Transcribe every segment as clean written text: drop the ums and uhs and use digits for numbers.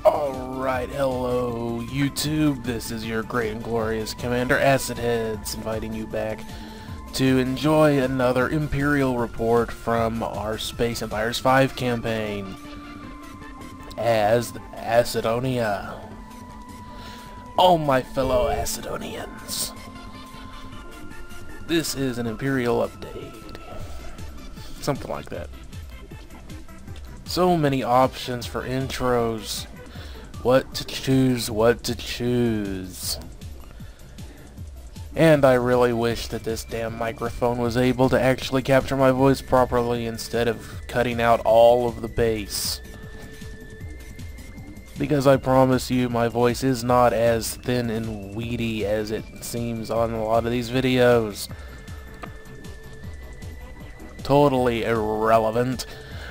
Alright, hello YouTube, this is your great and glorious Commander Acidheads inviting you back to enjoy another Imperial report from our Space Empires 5 campaign as Acidonia. Oh my fellow Acidonians, this is an Imperial update, something like that. So many options for intros. What to choose. And I really wish that this damn microphone was able to actually capture my voice properly instead of cutting out all of the bass. Because I promise you, my voice is not as thin and weedy as it seems on a lot of these videos. Totally irrelevant.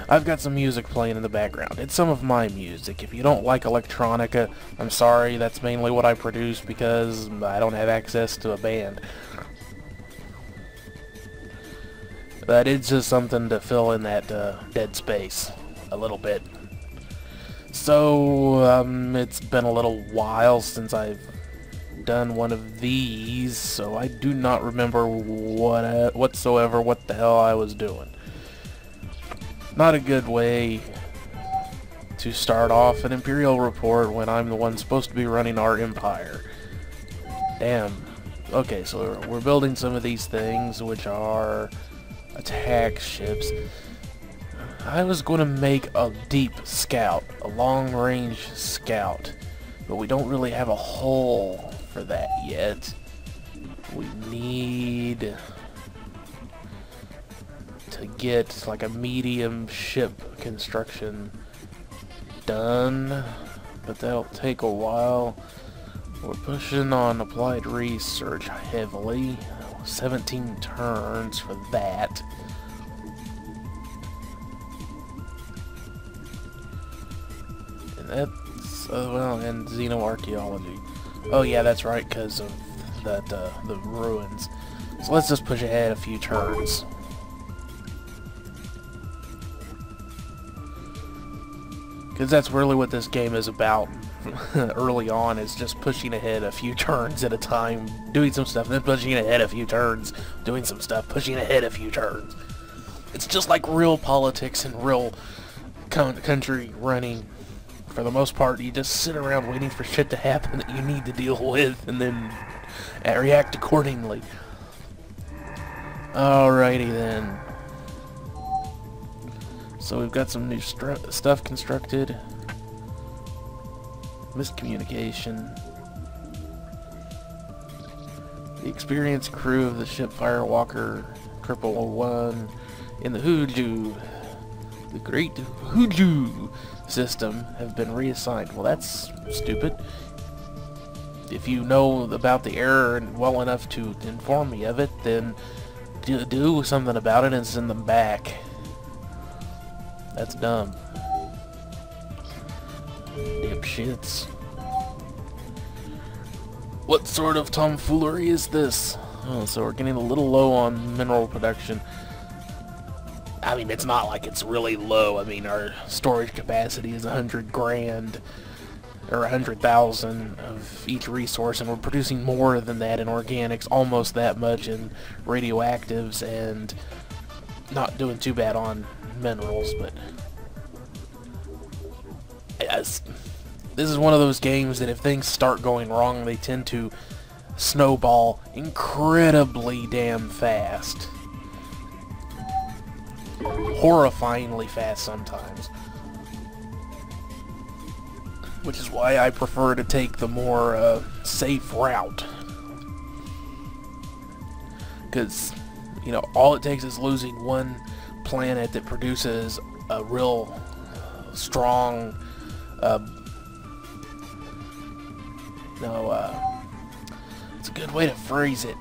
I've got some music playing in the background. It's some of my music. If you don't like electronica, I'm sorry, that's mainly what I produce because I don't have access to a band. But it's just something to fill in that dead space a little bit. So, it's been a little while since I've done one of these, so I do not remember whatsoever what the hell I was doing. Not a good way to start off an Imperial report when I'm the one supposed to be running our empire. Damn. Okay, so we're building some of these things, which are attack ships. I was going to make a deep scout, a long-range scout, but we don't really have a hull for that yet. We need to get like a medium ship construction done, but that'll take a while. We're pushing on applied research heavily. 17 turns for that. And that's well, and xenoarchaeology. Oh yeah, that's right, because of that the ruins. So let's just push ahead a few turns. Because that's really what this game is about early on, is just pushing ahead a few turns at a time, doing some stuff, then pushing ahead a few turns, doing some stuff, pushing ahead a few turns. It's just like real politics and real country running. For the most part, you just sit around waiting for shit to happen that you need to deal with, and then react accordingly. Alrighty then. So we've got some new stuff constructed. Miscommunication. The experienced crew of the ship Firewalker Cripple 01 in the Hoodoo, the Great Hoodoo system, have been reassigned. Well, that's stupid. If you know about the error well enough to inform me of it, then do something about it and send them back. That's dumb. Dipshits. What sort of tomfoolery is this? Oh, so we're getting a little low on mineral production. I mean, it's not like it's really low. I mean, our storage capacity is 100 grand, or 100,000 of each resource, and we're producing more than that in organics, almost that much in radioactives, and not doing too bad on minerals. But this is one of those games that if things start going wrong, they tend to snowball incredibly damn fast. Horrifyingly fast sometimes. Which is why I prefer to take the more safe route. Because, you know, all it takes is losing one planet that produces a real strong it's a good way to phrase it.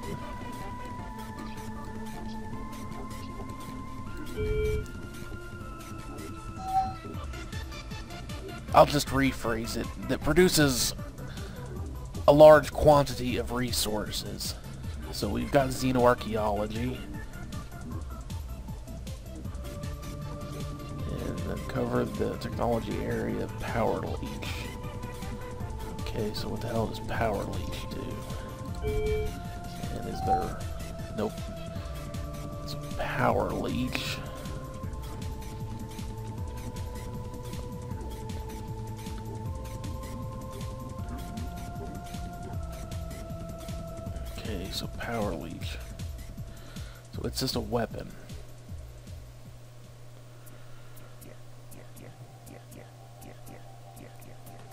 I'll just rephrase it. That produces a large quantity of resources. So we've got xenoarchaeology. And then cover the technology area power leak. Okay, so what the hell does Power Leech do? And is there... Nope. It's Power Leech. Okay, so Power Leech. So it's just a weapon.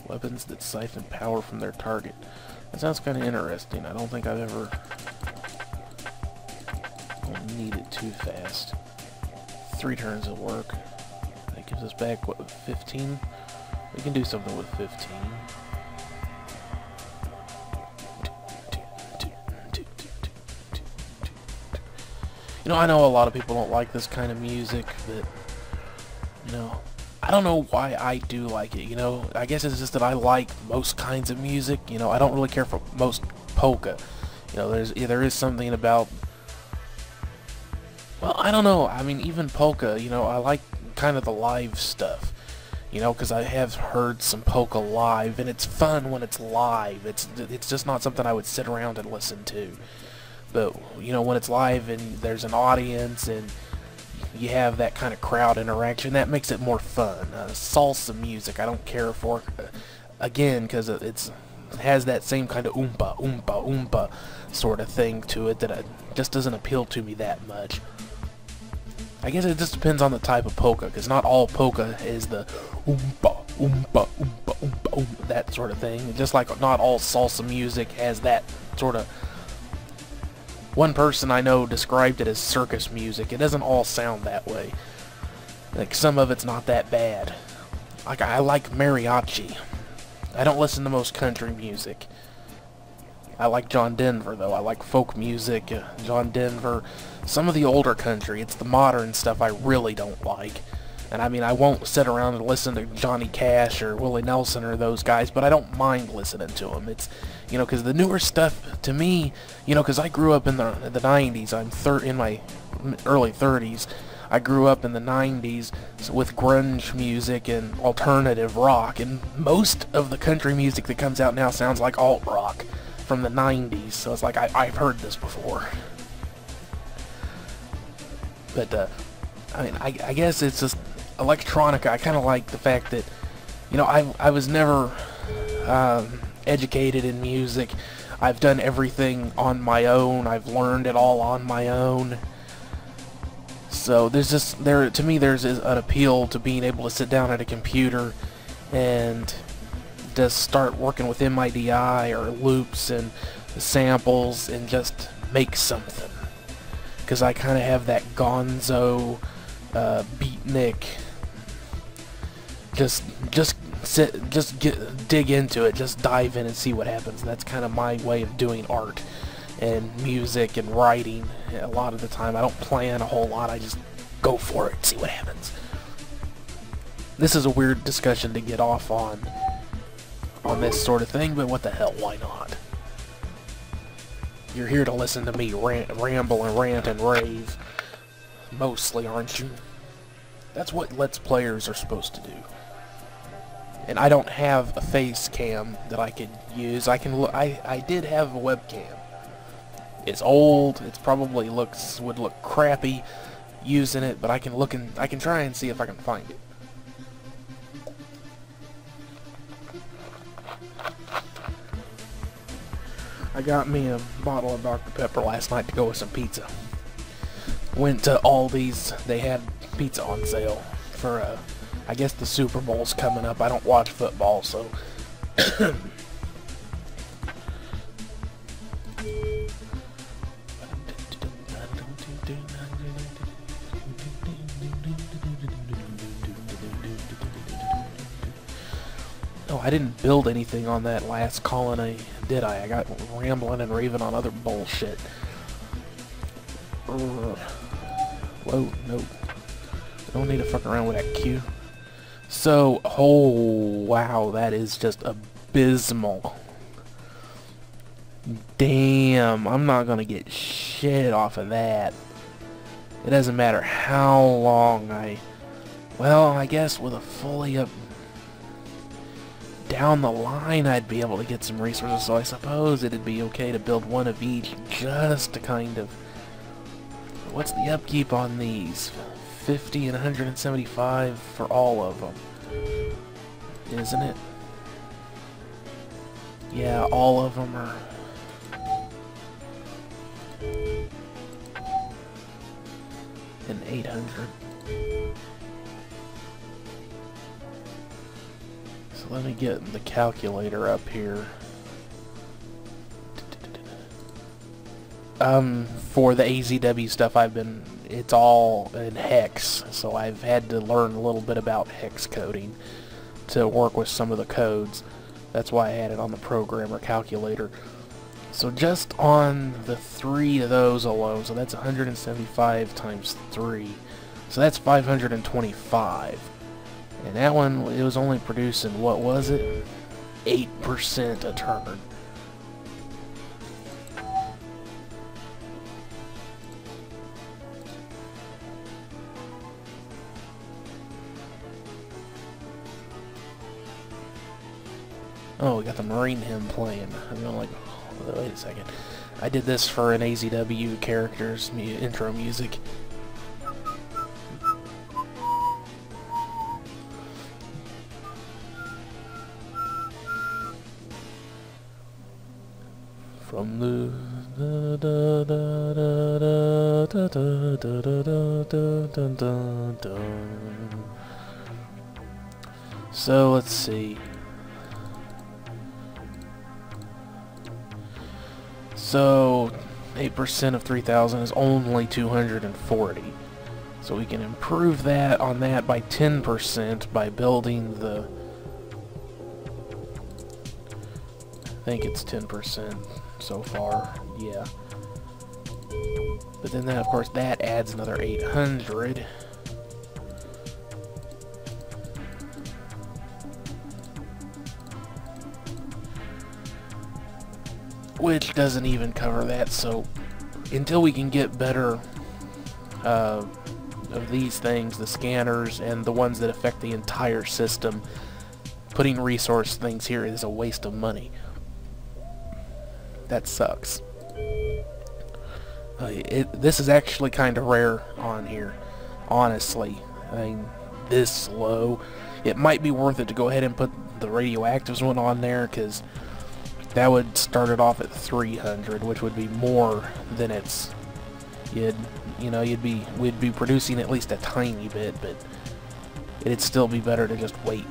Weapons that siphon power from their target. That sounds kind of interesting. I don't think I've ever... Don't need it too fast. 3 turns will work. That gives us back, what, 15? We can do something with 15. You know, I know a lot of people don't like this kind of music, but, you know, I don't know why I do like it, you know. I guess it's just that I like most kinds of music, you know. I don't really care for most polka. You know, there is something about, well, I don't know. I mean, even polka, you know, I like kind of the live stuff, you know, because I have heard some polka live, and it's fun when it's live. It's just not something I would sit around and listen to. But, you know, when it's live and there's an audience and you have that kind of crowd interaction, that makes it more fun. Salsa music, I don't care for, again, because it has that same kind of oompa, oompa, oompa sort of thing to it that just doesn't appeal to me that much. I guess it just depends on the type of polka, because not all polka is the oompa, oompa, oompa, oompa, oompa, that sort of thing. Just like not all salsa music has that sort of... One person I know described it as circus music. It doesn't all sound that way. Like, some of it's not that bad. Like, I like mariachi. I don't listen to most country music. I like John Denver, though. I like folk music, John Denver. Some of the older country. It's the modern stuff I really don't like. And I mean, I won't sit around and listen to Johnny Cash or Willie Nelson or those guys, but I don't mind listening to them. It's, you know, because the newer stuff, to me, you know, because I grew up in the 90s. I'm in my early 30s. I grew up in the 90s with grunge music and alternative rock, and most of the country music that comes out now sounds like alt rock from the 90s, so it's like I've heard this before. But, I mean, I guess it's just electronica. I kind of like the fact that, you know, I was never educated in music. I've done everything on my own. I've learned it all on my own. So there's just, to me, there's an appeal to being able to sit down at a computer and just start working with MIDI or loops and samples and just make something. Because I kind of have that gonzo beatnik. Dig into it, just dive in and see what happens. That's kind of my way of doing art and music and writing. A lot of the time I don't plan a whole lot, I just go for it, see what happens. This is a weird discussion to get off on this sort of thing, but what the hell, why not? You're here to listen to me ramble and rant and rave, mostly, aren't you? That's what Let's Players are supposed to do. And I don't have a face cam that I could use. I did have a webcam. It's old. It's probably would look crappy using it, but I can try and see if I can find it. I got me a bottle of Dr. Pepper last night to go with some pizza. Went to Aldi's. They had pizza on sale for I guess the Super Bowl's coming up. I don't watch football, so oh, I didn't build anything on that last colony, did I? I got rambling and raving on other bullshit. Whoa, no. Don't need to fuck around with that Q. So, oh, wow, that is just abysmal. Damn, I'm not gonna get shit off of that. It doesn't matter how long well, I guess with a fully up... down the line I'd be able to get some resources, so I suppose it'd be okay to build one of each just to kind of... What's the upkeep on these? 50 and 175 for all of them, isn't it? Yeah, all of them are... and 800. So let me get the calculator up here. For the AZW stuff, it's all in hex, so I've had to learn a little bit about hex coding to work with some of the codes. That's why I had it on the programmer calculator. So just on the 3 of those alone, so that's 175 times 3, so that's 525. And that one, it was only producing, what was it? 8% a turn. Oh, we got the Marine hymn playing. I'm going like, oh, wait a second. I did this for an AZW character's intro music. From the so let's see. So 8% of 3,000 is only 240. So we can improve that on that by 10% by building the... I think it's 10% so far, yeah. But then of course that adds another 800. Which doesn't even cover that, so until we can get better of these things, the scanners and the ones that affect the entire system, putting resource things here is a waste of money. That sucks. This is actually kind of rare on here, honestly. I mean, this slow. It might be worth it to go ahead and put the radioactives one on there, because that would start it off at 300, which would be more than it's... we'd be producing at least a tiny bit, but it'd still be better to just wait.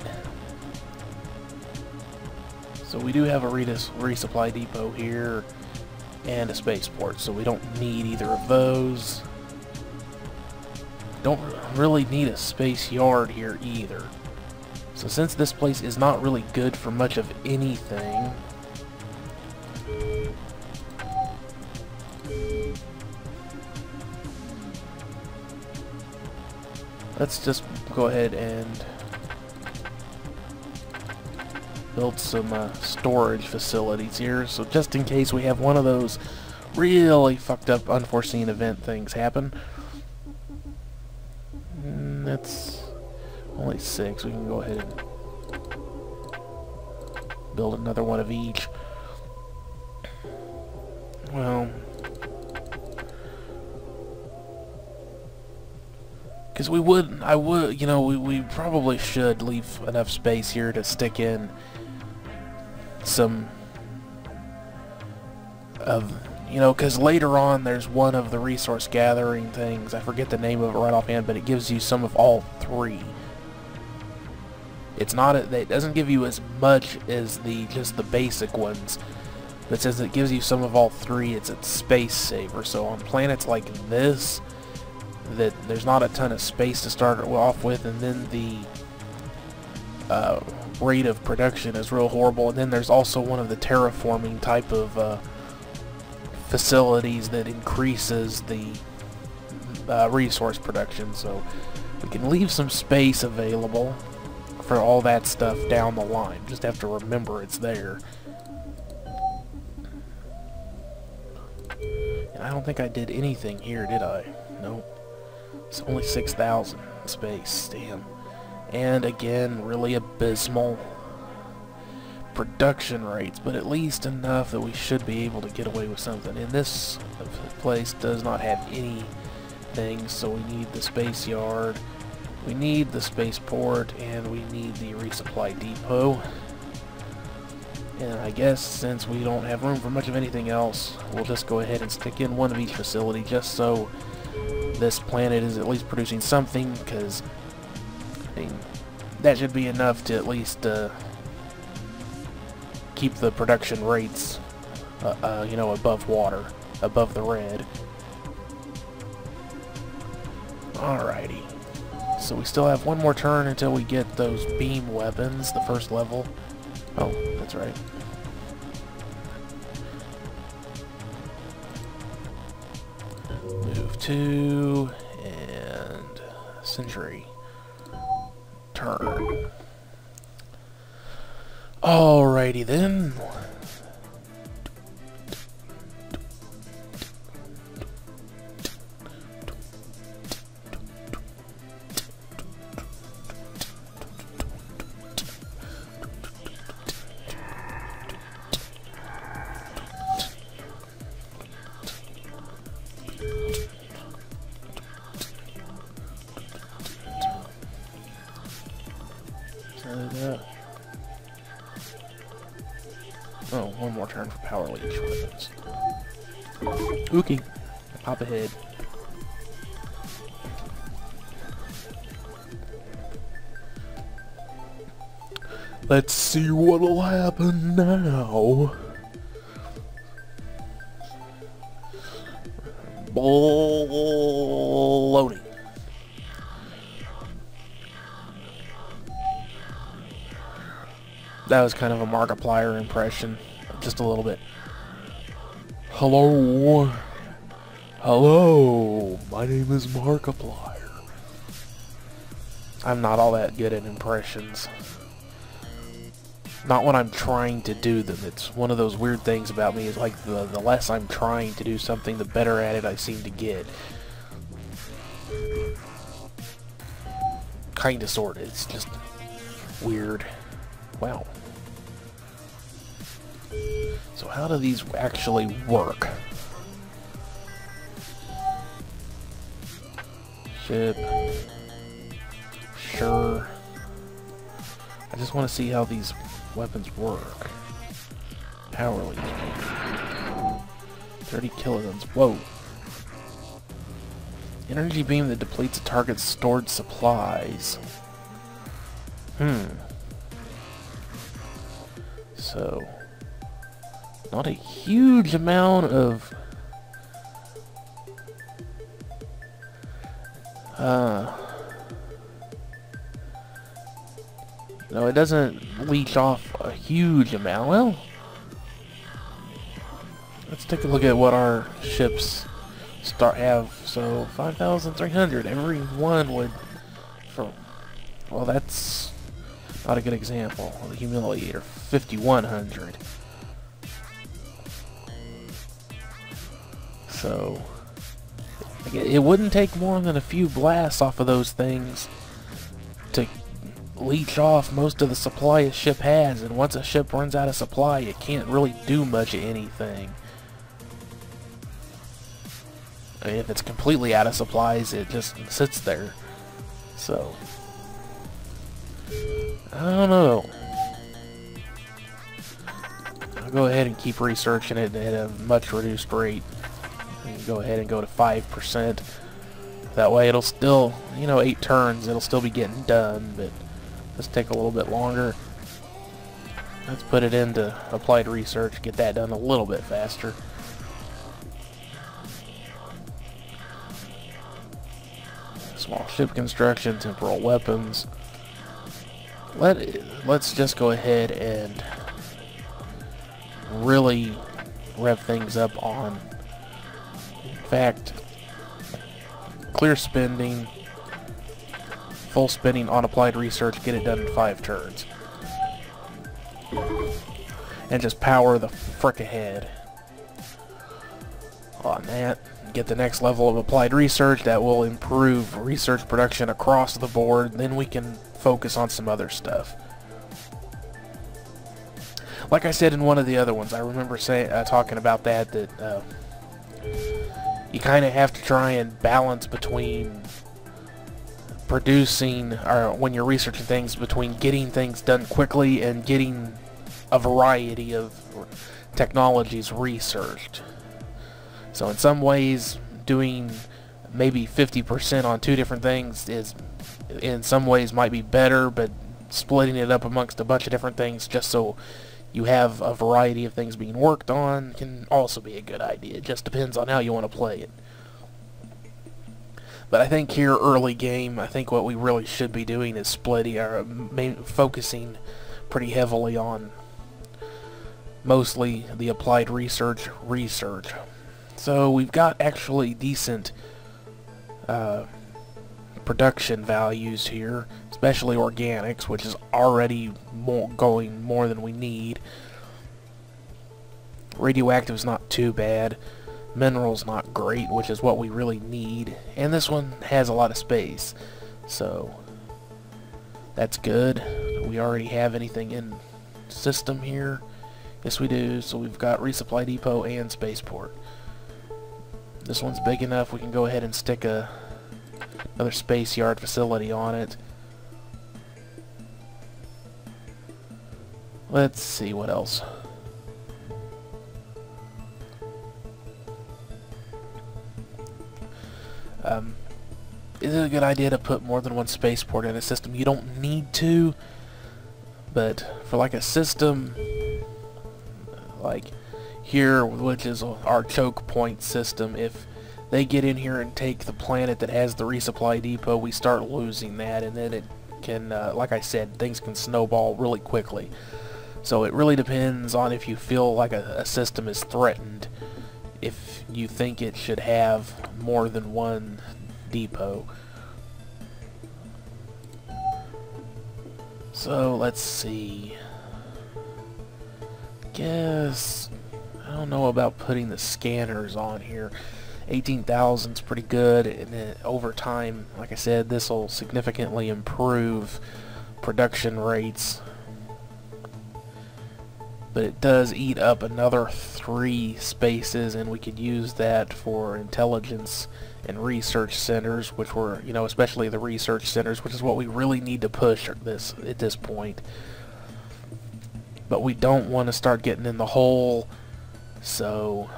So we do have a resupply depot here and a spaceport, so we don't need either of those. Don't really need a space yard here either. So since this place is not really good for much of anything, let's just go ahead and build some storage facilities here, so just in case we have one of those really fucked up unforeseen event things happen. That's only 6. We can go ahead and build another one of each. Well, because we probably should leave enough space here to stick in some of, because later on there's one of the resource gathering things. I forget the name of it right offhand, but it gives you some of all 3. It's not, it doesn't give you as much as just the basic ones, but since it gives you some of all 3, it's a space saver. So on planets like this, that there's not a ton of space to start off with, and then the rate of production is real horrible, and then there's also one of the terraforming type of facilities that increases the resource production, so we can leave some space available for all that stuff down the line. Just have to remember it's there. And I don't think I did anything here, did I? Nope. It's only 6,000 space, damn. And again, really abysmal. production rates, but at least enough that we should be able to get away with something. And this place does not have anything, so we need the space yard, we need the spaceport, and we need the resupply depot. And I guess since we don't have room for much of anything else, we'll just go ahead and stick in one of each facility just so this planet is at least producing something, because I mean, that should be enough to at least keep the production rates, you know, above water, above the red. Alrighty. So we still have one more turn until we get those beam weapons, the first level. Oh, that's right. Move 2 and Century. Turn. Alrighty then. Oh, one more turn for power leech weapons. Ookie. Pop ahead. Let's see what'll happen now. Loading. That was kind of a Markiplier impression, just a little bit. Hello. Hello. My name is Markiplier. I'm not all that good at impressions. Not when I'm trying to do them. It's one of those weird things about me. Is like the less I'm trying to do something, the better at it I seem to get. Kinda, sorta. It's just weird. Wow. So how do these actually work? Ship. Sure. I just want to see how these weapons work. Power leech. 30 kilotons. Whoa. Energy beam that depletes a target's stored supplies. So, not a huge amount of no, it doesn't leech off a huge amount. Well, let's take a look at what our ships have. So 5,300. Every one would, well, that's not a good example. The Humiliator, 5,100. So it wouldn't take more than a few blasts off of those things to leech off most of the supply a ship has, and once a ship runs out of supply, it can't really do much of anything. I mean, if it's completely out of supplies, it just sits there. So, I don't know. I'll go ahead and keep researching it at a much reduced rate. And go ahead and go to 5%. That way it'll still, you know, 8 turns, it'll still be getting done, but let's take a little bit longer. Let's put it into applied research, get that done a little bit faster. Small ship construction, temporal weapons. Let's just go ahead and really rev things up on, in fact, clear spending, full spending on applied research, get it done in 5 turns. And just power the frick ahead on that. Get the next level of applied research that will improve research production across the board. Then we can focus on some other stuff. like I said in one of the other ones, I remember talking about that you kind of have to try and balance between producing, or when you're researching things, between getting things done quickly and getting a variety of technologies researched. So in some ways, doing maybe 50% on two different things is, in some ways, might be better, but splitting it up amongst a bunch of different things just so you have a variety of things being worked on can also be a good idea. It just depends on how you want to play it. But I think here, early game, I think what we really should be doing is splitting, or focusing pretty heavily on mostly the applied research. So we've got actually decent production values here, especially organics, which is already going more than we need. Radioactive's not too bad. Mineral's not great, which is what we really need. And this one has a lot of space, so that's good. We already have anything in system here. Yes, we do. So we've got resupply depot and spaceport. This one's big enough. We can go ahead and stick another space yard facility on it. Let's see what else. Is it a good idea to put more than one spaceport in a system? You don't need to, but for like a system like here, which is our choke point system, if they get in here and take the planet that has the resupply depot, we start losing that, and then it can, like I said, things can snowball really quickly. So it really depends on if you feel like a system is threatened, if you think it should have more than one depot. So let's see. Guess I don't know about putting the scanners on here. 18,000's pretty good, and then over time, like I said, this will significantly improve production rates. But it does eat up another 3 spaces, and we could use that for intelligence and research centers, which were, you know, especially the research centers, which is what we really need to push at this point. But we don't want to start getting in the hole, so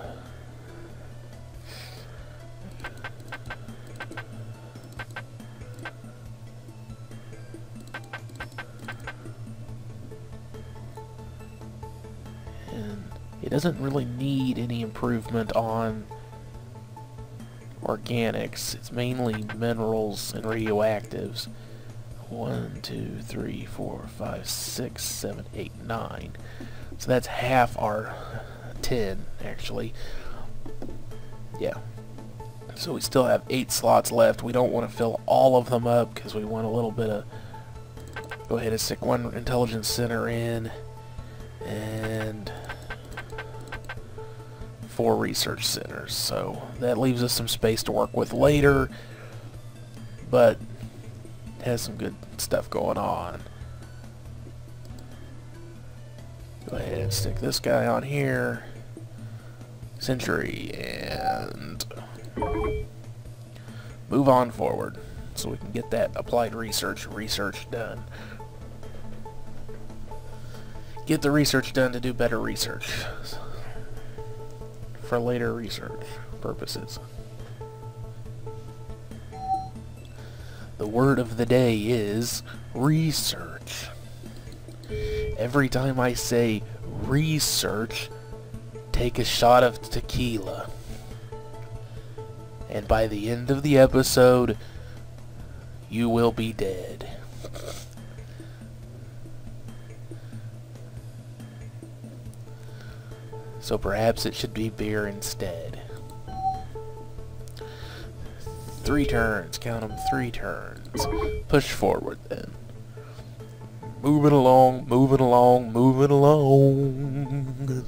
it doesn't really need any improvement on organics. It's mainly minerals and radioactives. 1, 2, 3, 4, 5, 6, 7, 8, 9. So that's half our 10, actually. Yeah. So we still have 8 slots left. We don't want to fill all of them up because we want a little bit of... Go ahead and stick 1 intelligence center in, and 4 research centers. So that leaves us some space to work with later, but it has some good stuff going on. Go ahead and stick this guy on here, Century, and move on forward so we can get that applied research done. Get the research done to do better research for later research purposes. The word of the day is research. Every time I say research, take a shot of tequila. And by the end of the episode, you will be dead. So perhaps it should be beer instead. 3 turns, count them, 3 turns. Push forward then. Moving along, moving along, moving along.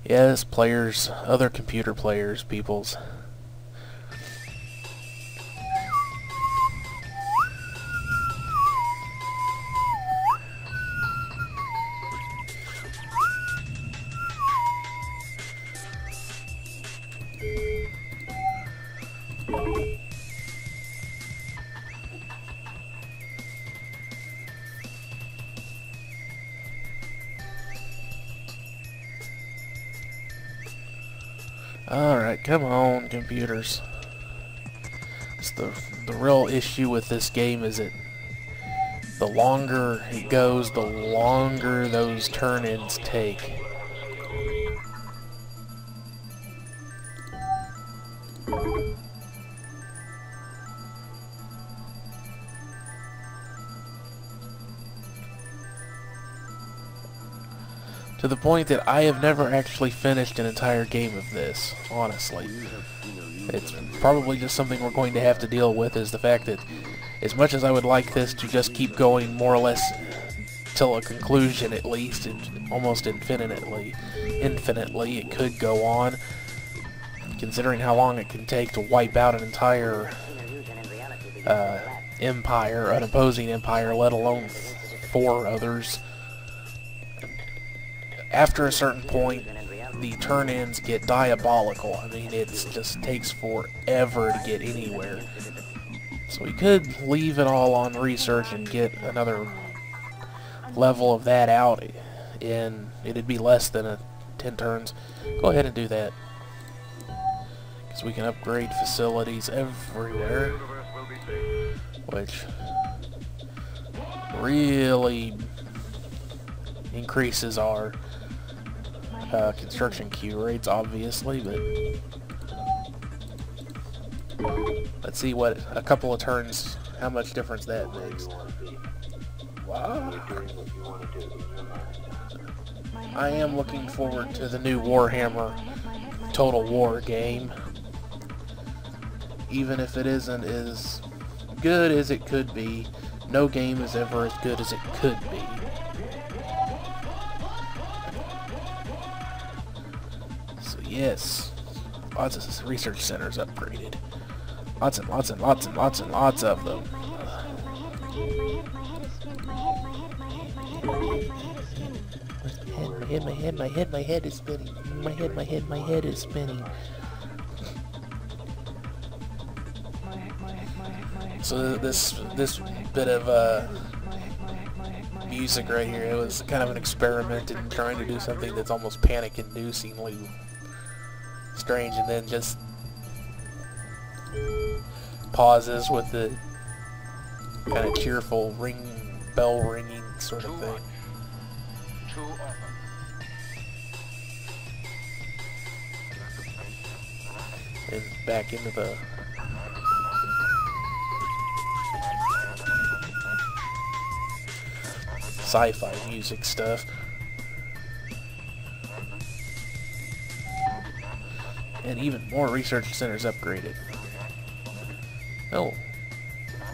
Yes, players, other computer players, peoples. Alright, come on, computers. It's the real issue with this game is that the longer it goes, the longer those turn-ins take. To the point that I have never actually finished an entire game of this, honestly. It's probably just something we're going to have to deal with, is the fact that as much as I would like this to just keep going more or less till a conclusion at least, and almost infinitely, it could go on, considering how long it can take to wipe out an entire empire, an opposing empire, let alone 4 others. After a certain point, the turn-ins get diabolical. I mean, it just takes forever to get anywhere. So we could leave it all on research and get another level of that out, and it'd be less than 10 turns. Go ahead and do that, because we can upgrade facilities everywhere, which really increases our construction queue rates, obviously, but let's see what a couple of turns, how much difference that makes. Wow. I am looking forward to the new Warhammer Total War game, even if it isn't as good as it could be. No game is ever as good as it could be. Yes, lots of research centers upgraded. Lots and lots and lots and lots and lots of them. My head is spinning. My head is spinning. So this bit of music right here, it was kind of an experiment in trying to do something that's almost panic-inducingly strange, and then just pauses with the kind of cheerful bell ringing sort of thing. And back into the sci-fi music stuff. And even more research centers upgraded. Oh.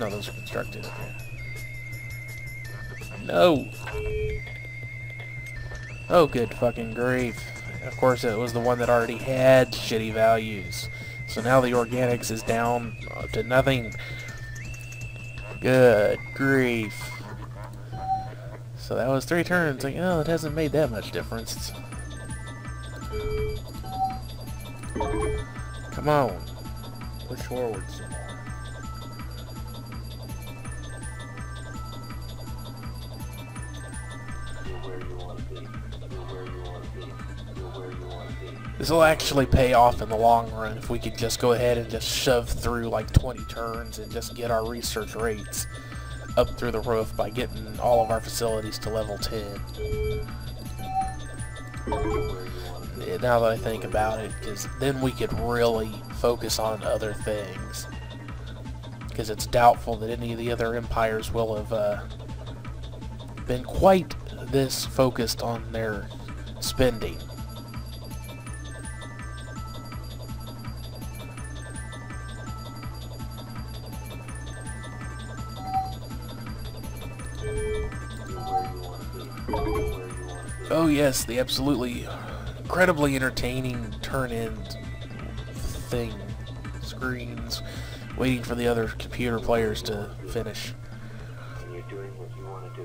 No, those are constructed. Okay. No! Oh, good fucking grief. Of course, it was the one that already had shitty values. So now the organics is down to nothing. Good grief. So that was 3 turns. Like, oh, it hasn't made that much difference. Come on. Push forward some more. This will actually pay off in the long run if we could just go ahead and just shove through like 20 turns and just get our research rates up through the roof by getting all of our facilities to level 10. Now that I think about it, because then we could really focus on other things. Because it's doubtful that any of the other empires will have been quite this focused on their spending. Oh yes, the absolutely incredibly entertaining turn-in thing screens, waiting for the other computer players to finish. And you're doing what you want to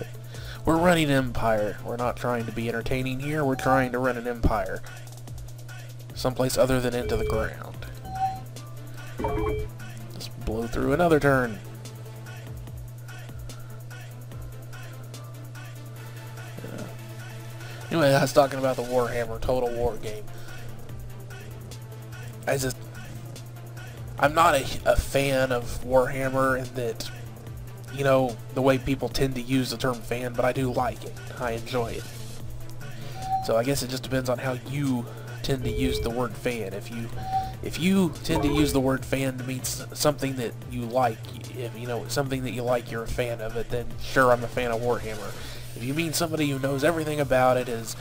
do. We're running an empire. We're not trying to be entertaining here. We're trying to run an empire. Someplace other than into the ground. Just blow through another turn. Anyway, I was talking about the Warhammer Total War game. I'm not a fan of Warhammer in that, you know, the way people tend to use the term fan, but I do like it. I enjoy it. So I guess it just depends on how you tend to use the word fan. If you tend to use the word fan to mean something that you like, if you know something that you like, you're a fan of it, then sure, I'm a fan of Warhammer. If you mean somebody who knows everything about it, has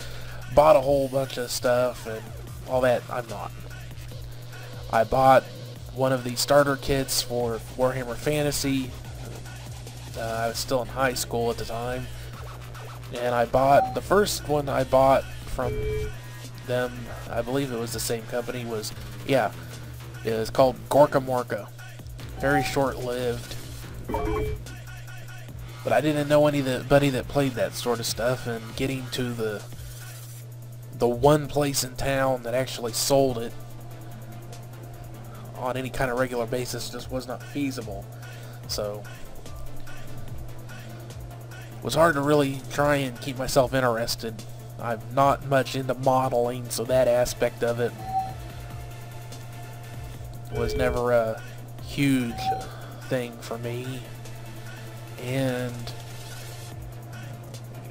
bought a whole bunch of stuff and all that, I'm not. I bought one of the starter kits for Warhammer Fantasy. I was still in high school at the time, and I bought the first one I bought from them. I believe it was the same company. It was called Gorka Morka. Very short-lived, but I didn't know anybody that played that sort of stuff, and getting to the one place in town that actually sold it on any kind of regular basis just was not feasible. So it was hard to really try and keep myself interested. I'm not much into modeling, so that aspect of it was never a huge thing for me. And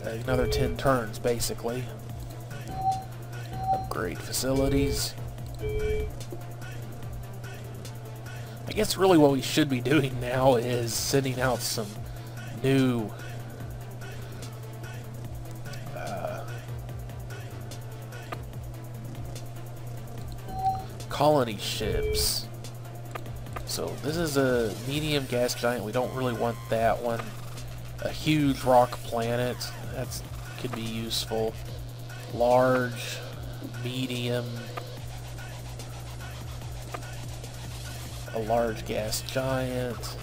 another 10 turns, basically. Upgrade facilities. I guess really what we should be doing now is sending out some new colony ships. So this is a medium gas giant. We don't really want that one. A huge rock planet. That could be useful. Large, medium, a large gas giant.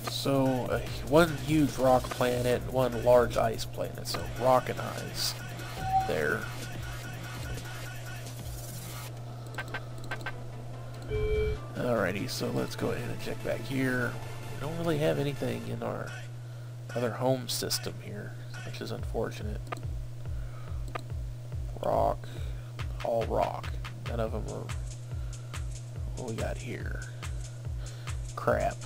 So one huge rock planet, one large ice planet. So rock and ice there. Alrighty, so let's go ahead and check back here. We don't really have anything in our other home system here, which is unfortunate. Rock, all rock. None of them are what we got here. Crap.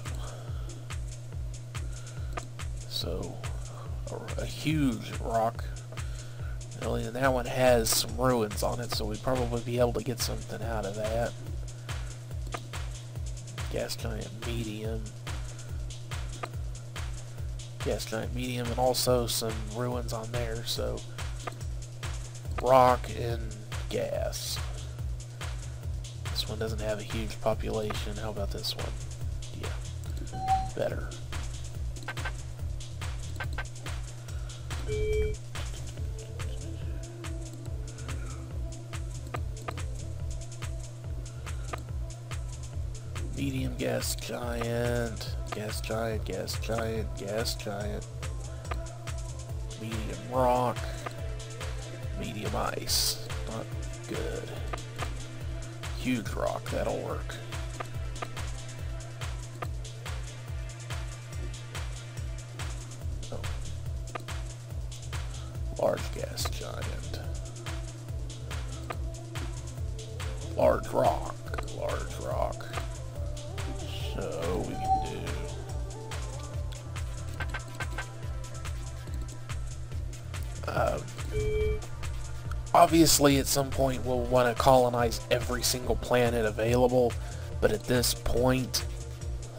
So a huge rock. And that one has some ruins on it, so we'd probably be able to get something out of that. Gas giant medium. Gas giant medium, and also some ruins on there, so rock and gas. This one doesn't have a huge population. How about this one? Yeah, better. Medium gas giant, gas giant, gas giant, gas giant, medium rock, medium ice, not good. Huge rock, that'll work. Oh. Large gas giant, large rock, large rock. So we can do obviously at some point we'll want to colonize every single planet available, but at this point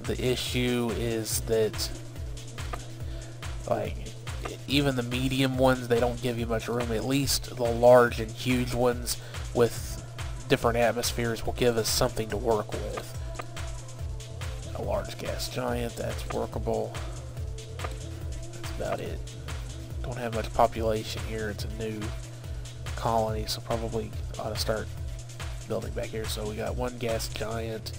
the issue is that like even the medium ones, they don't give you much room. At least the large and huge ones with different atmospheres will give us something to work with. A large gas giant, that's workable. That's about it. Don't have much population here. It's a new colony, so probably ought to start building back here. So we got one gas giant,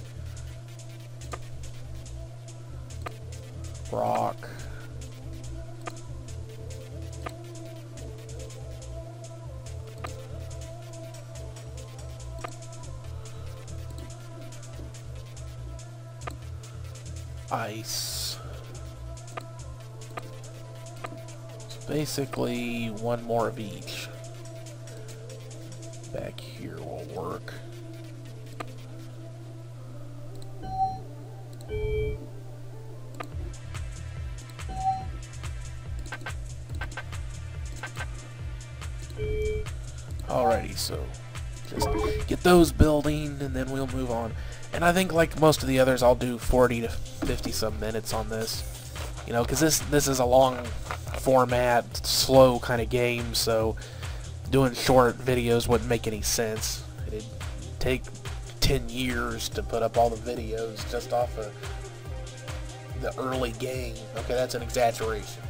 rock, ice. So basically, one more of each. Back here will work. Alrighty, so just get those building and then we'll move on. And I think like most of the others I'll do 40 to 50 some minutes on this. You know, because this is a long format, slow kind of game, so doing short videos wouldn't make any sense. It'd take 10 years to put up all the videos just off of the early game. Okay, that's an exaggeration.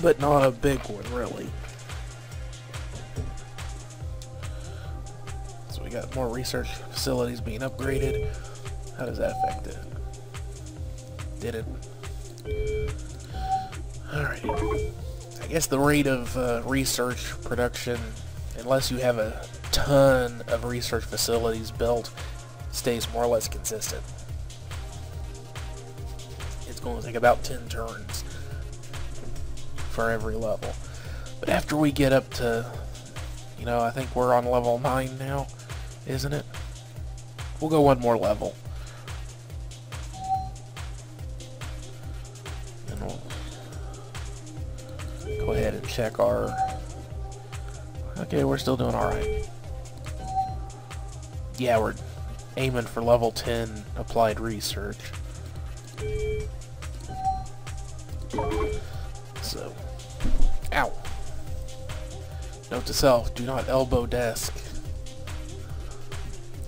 But not a big one, really. So we got more research facilities being upgraded. How does that affect it? Didn't. Alright. I guess the rate of research production, unless you have a ton of research facilities built, stays more or less consistent. It's going to take about 10 turns for every level. But after we get up to, you know, I think we're on level 9 now, isn't it? We'll go one more level. And we'll go ahead and check our... Okay, we're still doing alright. Yeah, we're aiming for level 10 applied research. So, ow. Note to self, do not elbow desk.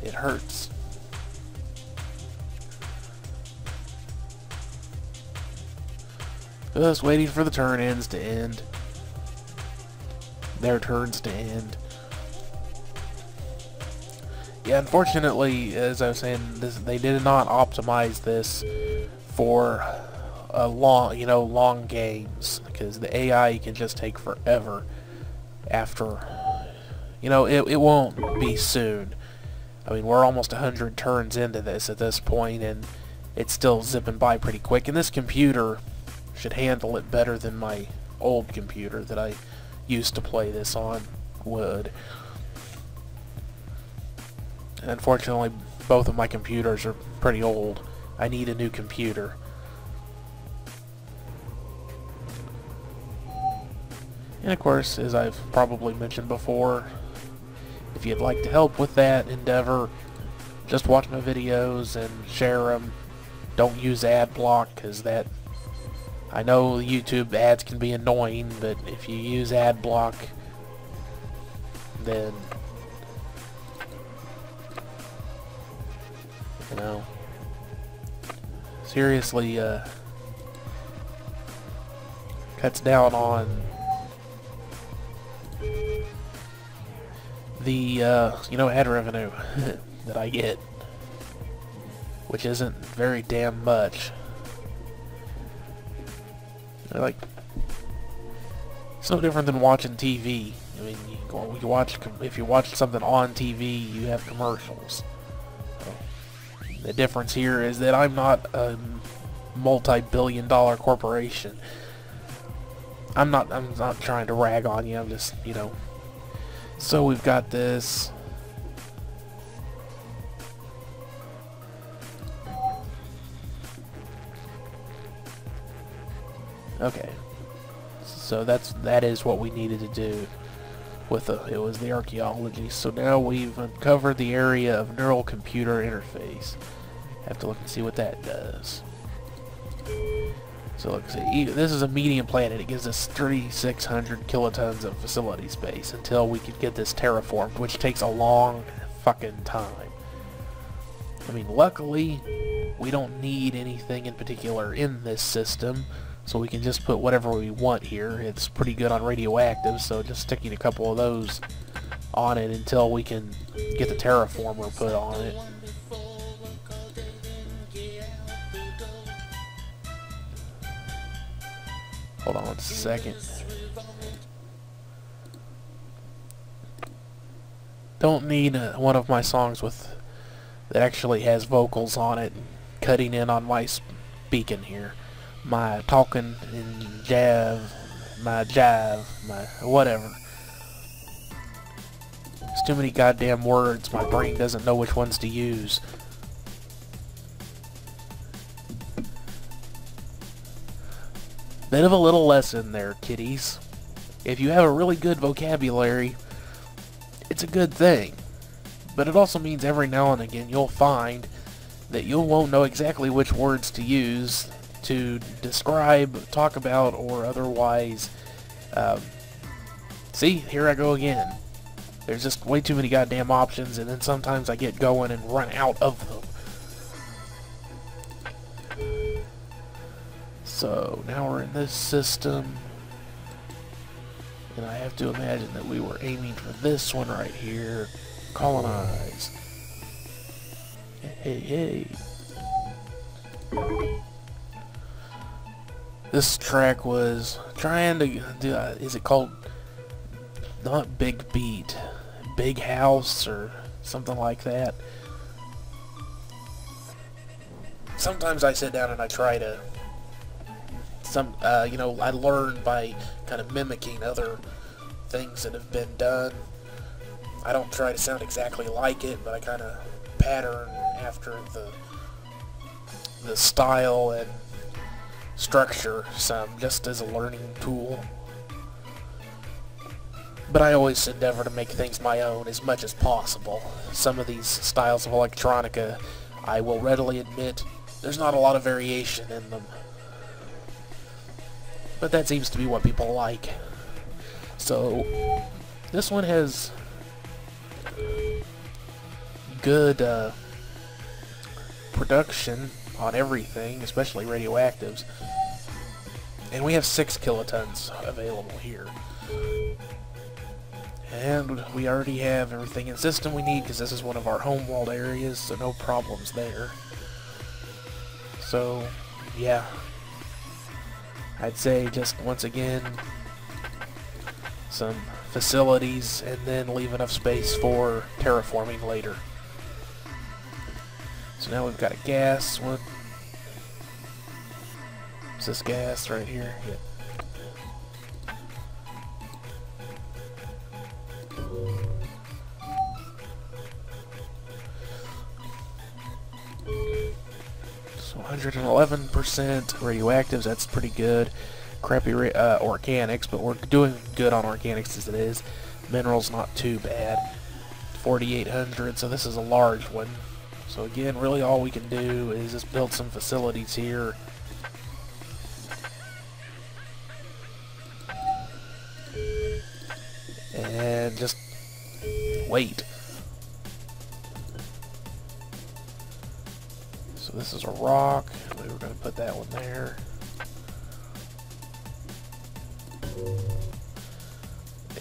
It hurts. Just waiting for the turn ends to end. Their turns to end. Yeah, unfortunately, as I was saying, they did not optimize this for long games, because the AI can just take forever after, it won't be soon. I mean, we're almost 100 turns into this at this point, and it's still zipping by pretty quick, and this computer should handle it better than my old computer that I used to play this on would. And unfortunately, both of my computers are pretty old. I need a new computer. And of course, as I've probably mentioned before, if you'd like to help with that endeavor, just watch my videos and share them. Don't use ad block, because that... I know YouTube ads can be annoying, but if you use ad block, then... seriously, cuts down on the, ad revenue that I get, which isn't very damn much. Like, it's no different than watching TV. I mean, if you watch something on TV, you have commercials. The difference here is that I'm not a multi-billion-dollar corporation. I'm not trying to rag on you. I'm just, So we've got this. Okay. So that is what we needed to do with it was the archaeology. So now we've uncovered the area of neural computer interface. Have to look and see what that does. So look, see, this is a medium planet. It gives us 3,600 kilotons of facility space until we could get this terraformed, which takes a long fucking time. I mean, luckily, we don't need anything in particular in this system, so we can just put whatever we want here. It's pretty good on radioactive, so just sticking a couple of those on it until we can get the terraformer put on it. Hold on a second. Don't need one of my songs with that actually has vocals on it, cutting in on my speaking here. My talking and my whatever. There's too many goddamn words, my brain doesn't know which ones to use. Bit of a little lesson there, kiddies. If you have a really good vocabulary, it's a good thing. But it also means every now and again you'll find that you won't know exactly which words to use to describe, talk about, or otherwise. See, here I go again. There's just way too many goddamn options, and then sometimes I get going and run out of them. So, now we're in this system, and I have to imagine that we were aiming for this one right here. Colonize. Hey, hey. This track was trying to do, is it called, not Big Beat, Big House, or something like that. Sometimes I sit down and I try to, you know, I learn by kind of mimicking other things that have been done. I don't try to sound exactly like it, but I kind of pattern after the style and structure some, just as a learning tool. But I always endeavor to make things my own as much as possible. Some of these styles of electronica, I will readily admit, there's not a lot of variation in them. But that seems to be what people like. So, this one has good production on everything, especially radioactives. And we have 6 kilotons available here. And we already have everything in system we need, because this is one of our home world areas, so no problems there. So, yeah. I'd say just once again, some facilities, and then leave enough space for terraforming later. So now we've got a gas one. Is this gas right here? Yep. So 111% radioactives, that's pretty good. Crappy organics, but we're doing good on organics as it is. Minerals not too bad. 4,800, so this is a large one. So again, really all we can do is just build some facilities here. And just wait. So this is a rock. We were going to put that one there.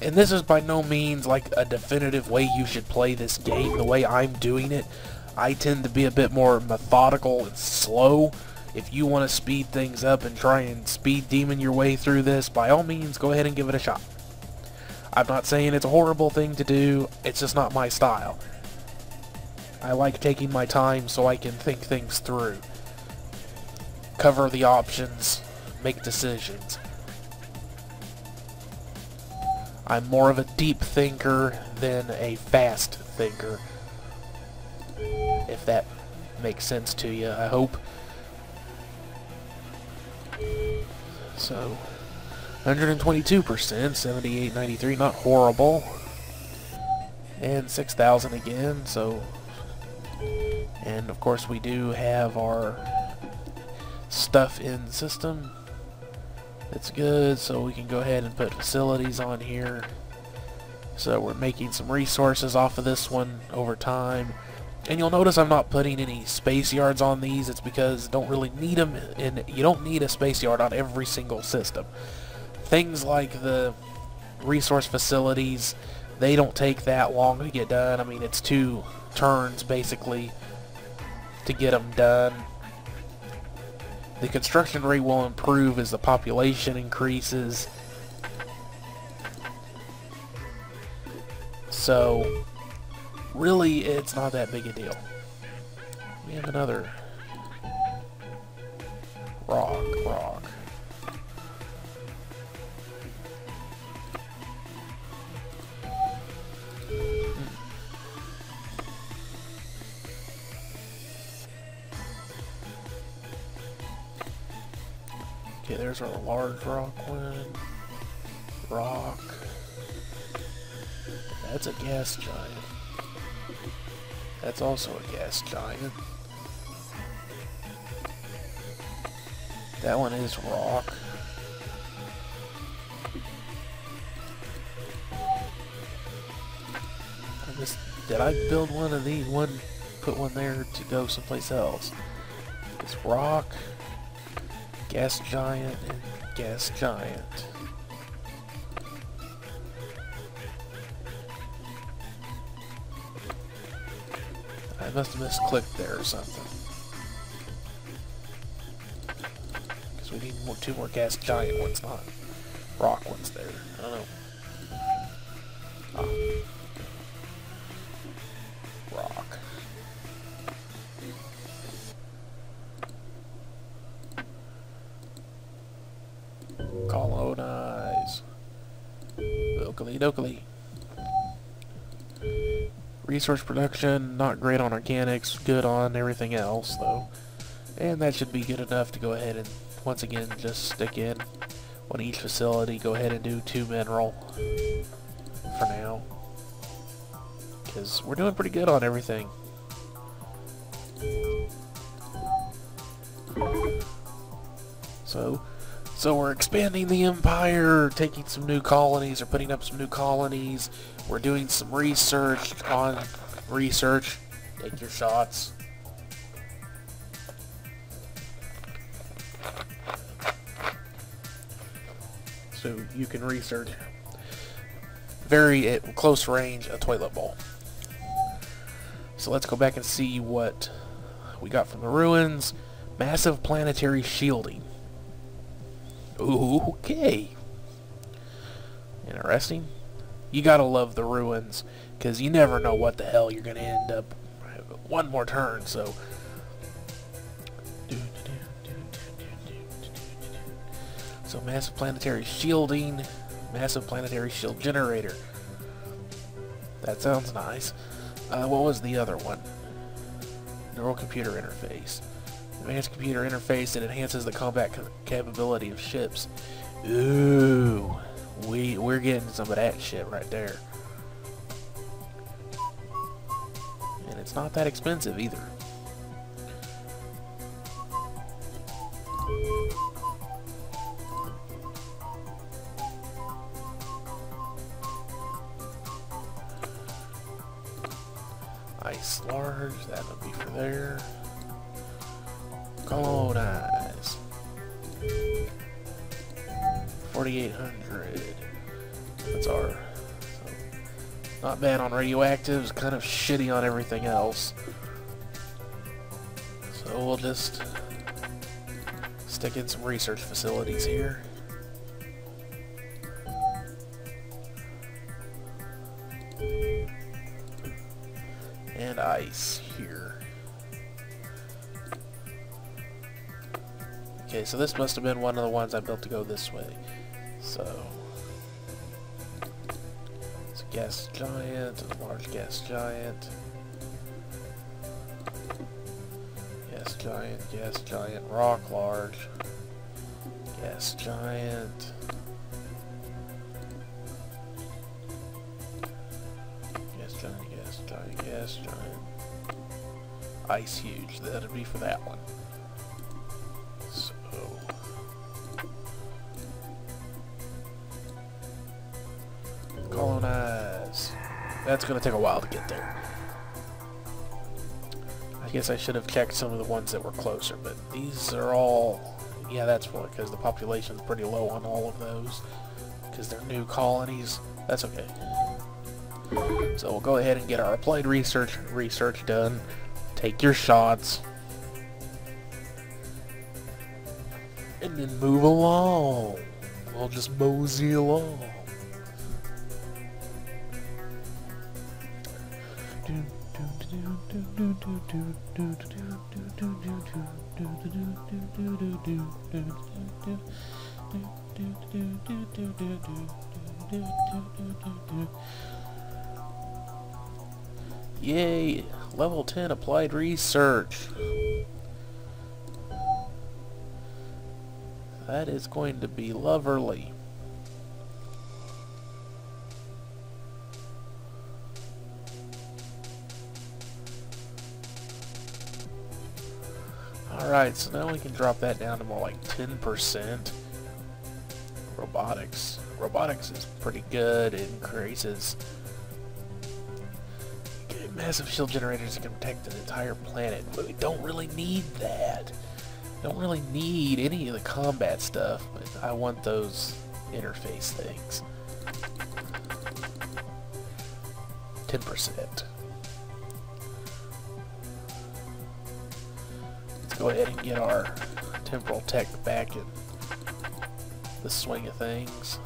And this is by no means like a definitive way you should play this game. The way I'm doing it, I tend to be a bit more methodical and slow. If you want to speed things up and try and speed demon your way through this, by all means, go ahead and give it a shot. I'm not saying it's a horrible thing to do, it's just not my style. I like taking my time so I can think things through. Cover the options, make decisions. I'm more of a deep thinker than a fast thinker. If that makes sense to you, I hope. So, 122%, 7893, not horrible. And 6,000 again, so... And of course we do have our stuff in the system. It's good, so we can go ahead and put facilities on here. So we're making some resources off of this one over time. And you'll notice I'm not putting any space yards on these. It's because I don't really need them, and you don't need a space yard on every single system. Things like the resource facilities, they don't take that long to get done. I mean, it's 2 turns basically to get them done. The construction rate will improve as the population increases. So, really, it's not that big a deal. We have another rock. Okay, there's our large rock one. Rock. That's a gas giant. That's also a gas giant. That one is rock. Did I build one of these? Put one there to go someplace else. It's rock, gas giant, and gas giant. I must have misclicked there or something. Because we need two more gas giant ones, not rock ones there. I don't know. Ah. Rock. Colonize. Oakley dokley. Resource production, not great on organics, good on everything else though. And that should be good enough to go ahead and once again just stick in on each facility. Go ahead and do 2 mineral for now. Because we're doing pretty good on everything. So we're expanding the empire, taking some new colonies or putting up some new colonies. We're doing some research on research. Take your shots. So you can research very at close range a toilet bowl. So let's go back and see what we got from the ruins. Massive planetary shielding. Ooh, okay. Interesting. You gotta love the ruins, because you never know what the hell you're gonna end up. One more turn, so. So massive planetary shielding, massive planetary shield generator. That sounds nice. What was the other one? Neural computer interface. Advanced computer interface that enhances the combat capability of ships. Ooh, we're getting some of that shit right there. And it's not that expensive either. Ice large, that would be for there. Colonize. 4,800. That's our. So, not bad on radioactives, kind of shitty on everything else. So we'll just stick in some research facilities here. And ice here. Okay, so this must have been one of the ones I built to go this way. So it's a gas giant, a large gas giant. Gas giant, rock large. Gas giant. Gas giant. Ice huge, that'd be for that one. So colonize. That's gonna take a while to get there. I guess I should have checked some of the ones that were closer, but these are all, yeah, that's why, because the population's pretty low on all of those, because they're new colonies. That's okay. So we'll go ahead and get our applied research done. Take your shots. And then move along. We'll just mosey along. Yay! Level 10 applied research. That is going to be lovely. Alright, so now we can drop that down to more like 10%. Robotics. Robotics is pretty good. It increases. Okay, massive shield generators that can protect an entire planet. But we don't really need that. Don't really need any of the combat stuff, but I want those interface things. 10%. Let's go ahead and get our temporal tech back in the swing of things.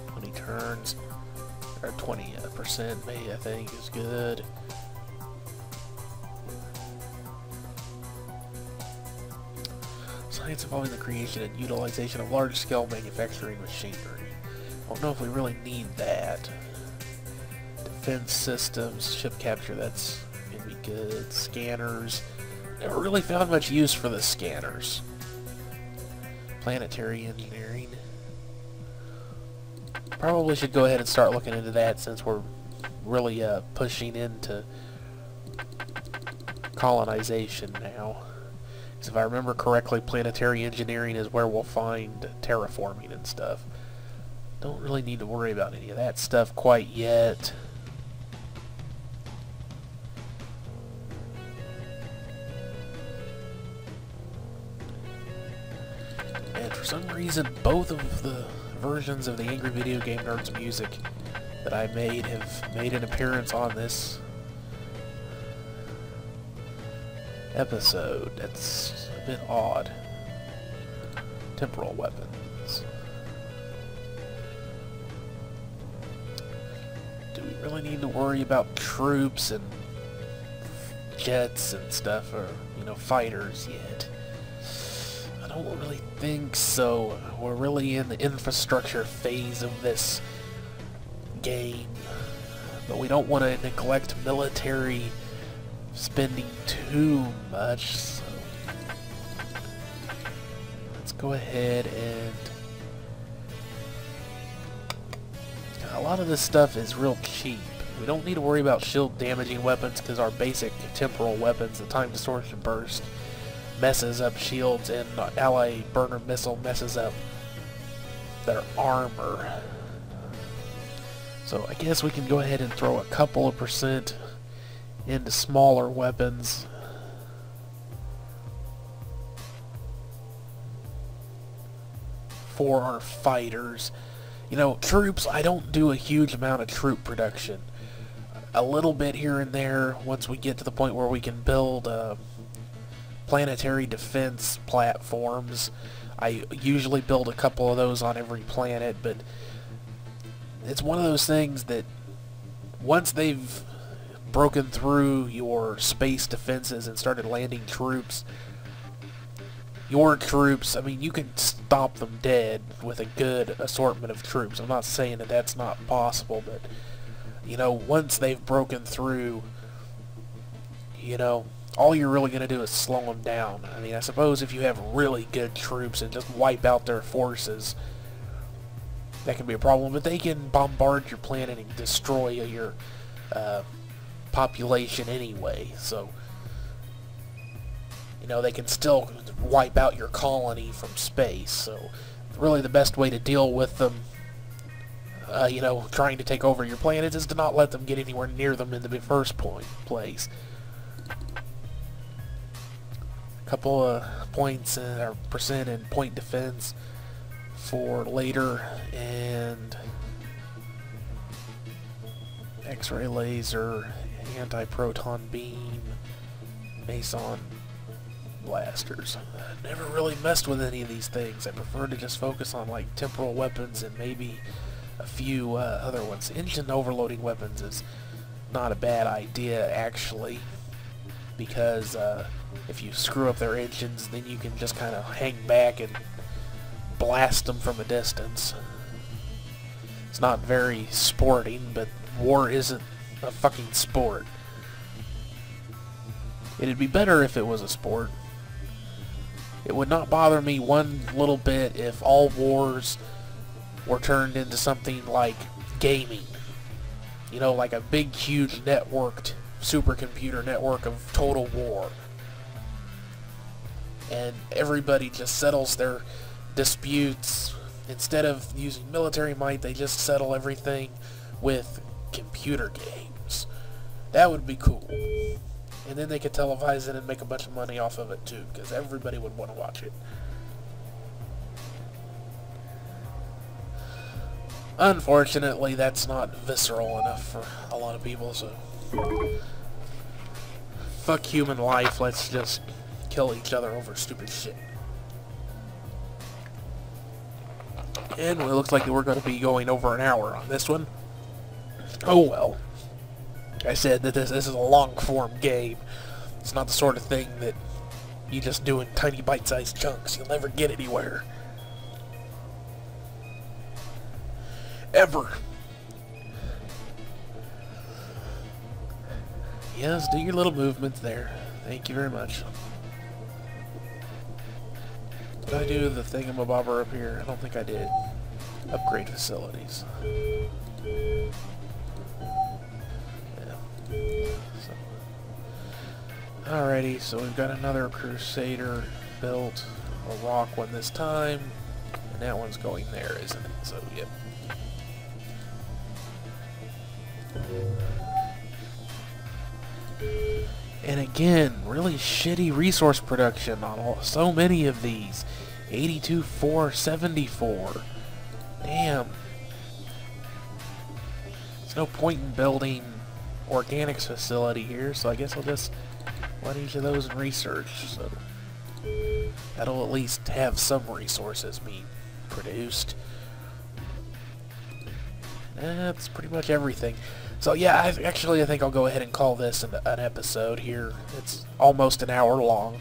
20 turns, or 20% maybe, I think is good. Science involving the creation and utilization of large-scale manufacturing machinery. I don't know if we really need that. Defense systems, ship capture, that's gonna be good. Scanners. Never really found much use for the scanners. Planetary engineering. Probably should go ahead and start looking into that since we're really pushing into colonization now. Because if I remember correctly, planetary engineering is where we'll find terraforming and stuff. Don't really need to worry about any of that stuff quite yet. And for some reason, both of the versions of the Angry Video Game Nerds music that I made have made an appearance on this episode. That's a bit odd. Temporal weapons. Do we really need to worry about troops and jets and stuff, or, you know, fighters yet? I don't really think so. We're really in the infrastructure phase of this game, but we don't want to neglect military spending too much, so let's go ahead and a lot of this stuff is real cheap. We don't need to worry about shield damaging weapons because our basic temporal weapons, the time distortion burst, messes up shields, and ally burner missile messes up their armor. So I guess we can go ahead and throw a couple of percent into smaller weapons. For our fighters. You know, troops, I don't do a huge amount of troop production. A little bit here and there once we get to the point where we can build planetary defense platforms. I usually build a couple of those on every planet, but it's one of those things that once they've broken through your space defenses and started landing troops, your troops, I mean, you can stop them dead with a good assortment of troops. I'm not saying that that's not possible, but, you know, once they've broken through, you know, all you're really going to do is slow them down. I mean, I suppose if you have really good troops and just wipe out their forces, that can be a problem, but they can bombard your planet and destroy your population anyway, so you know, they can still wipe out your colony from space. So really the best way to deal with them, you know, trying to take over your planet, is to not let them get anywhere near them in the first place. A couple of points or percent in point defense for later, and X-ray laser, anti-proton beam, Mason blasters. I never really messed with any of these things. I prefer to just focus on like temporal weapons and maybe a few other ones. Engine overloading weapons is not a bad idea, actually, because if you screw up their engines, then you can just kind of hang back and blast them from a distance. It's not very sporting, but war isn't a fucking sport. It'd be better if it was a sport. It would not bother me one little bit if all wars were turned into something like gaming. You know, like a big, huge networked supercomputer network of total war. And everybody just settles their disputes. Instead of using military might, they just settle everything with computer games. That would be cool. And then they could televise it and make a bunch of money off of it too, because everybody would want to watch it. Unfortunately, that's not visceral enough for a lot of people, so fuck human life, let's just kill each other over stupid shit. And it looks like we're going to be going over an hour on this one. Oh well. I said that this is a long-form game. It's not the sort of thing that you just do in tiny bite-sized chunks. You'll never get anywhere. Ever. Yes, do your little movements there. Thank you very much. Did I do the thingamabobber up here? I don't think I did. Upgrade facilities. Alrighty, so we've got another Crusader built, a rock one this time, and that one's going there, isn't it? So, yep. And again, really shitty resource production on so many of these. 82,474. Damn. There's no point in building organics facility here, so I guess I'll just let each of those in research, so that'll at least have some resources being produced. That's pretty much everything. So yeah, I think I'll go ahead and call this an episode here. It's almost an hour long.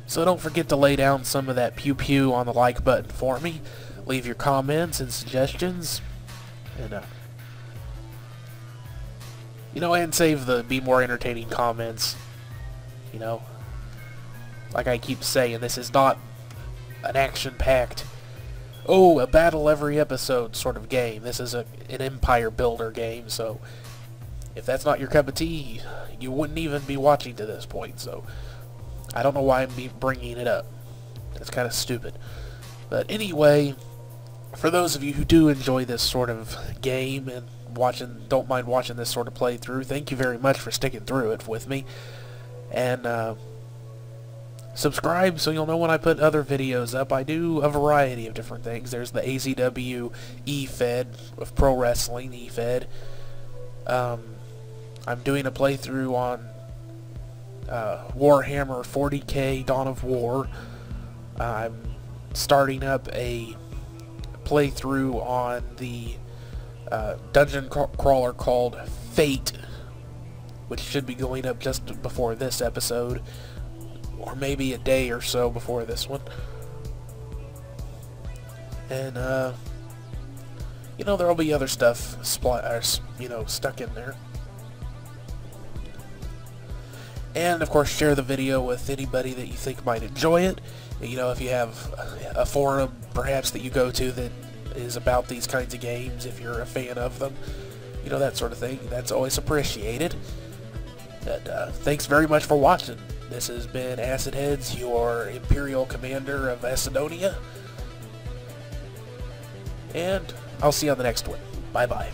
So don't forget to lay down some of that pew-pew on the like button for me. Leave your comments and suggestions. And, you know, and save the be more entertaining comments. You know, like I keep saying, this is not an action-packed, oh, a battle every episode sort of game. This is an empire builder game, so if that's not your cup of tea, you wouldn't even be watching to this point, so I don't know why I'm bringing it up. It's kind of stupid. But anyway, for those of you who do enjoy this sort of game and don't mind watching this sort of playthrough, thank you very much for sticking through it with me. And subscribe so you'll know when I put other videos up. I do a variety of different things. There's the AZW eFed of pro wrestling eFed. I'm doing a playthrough on Warhammer 40k Dawn of War. I'm starting up a playthrough on the dungeon crawler called Fate, which should be going up just before this episode, or maybe a day or so before this one. And, you know, there'll be other stuff stuck in there. And, of course, share the video with anybody that you think might enjoy it. You know, if you have a forum, perhaps, that you go to that is about these kinds of games, if you're a fan of them, you know, that sort of thing, that's always appreciated. And thanks very much for watching. This has been Acid Heads, your Imperial Commander of Acidonia. And I'll see you on the next one. Bye-bye.